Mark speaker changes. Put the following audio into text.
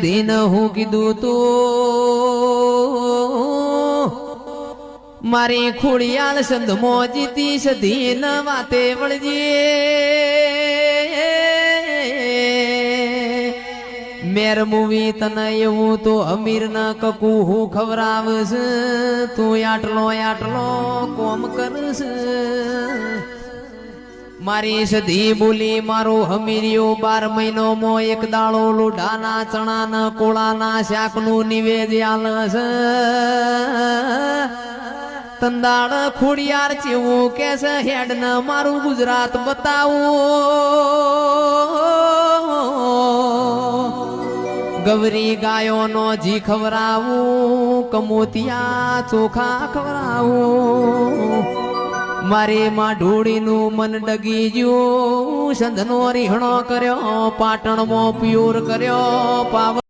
Speaker 1: દીન હું કીધું તું મારી ખોડિયાલ સંધમો જીતી સધીન વાતે વળજે મેર મૂવી તને એવું તો અમીર ના કકુ હું ખવરાવસ તું આટલો આટલો કોમ કરસ મારી સધી બોલી મારો હમીરિયો 12 મહિનો મો એક દાળો લોઢાના ચણાના કોળાના શાકનું નિવેદ્ય આલસ તંદાળ ખોડિયાર ચેવું કે છે હેડ ન મારું ગુજરાત બતાવું ગવરી ગાયોનો જી ખવરાવું કમોતિયા ચોખા ખવરાવું મારી માં ઢોળીનું મન ડગી ગયું સંધનો રીહણો કર્યો પાટણમાં પ્યોર કર્યો પાવ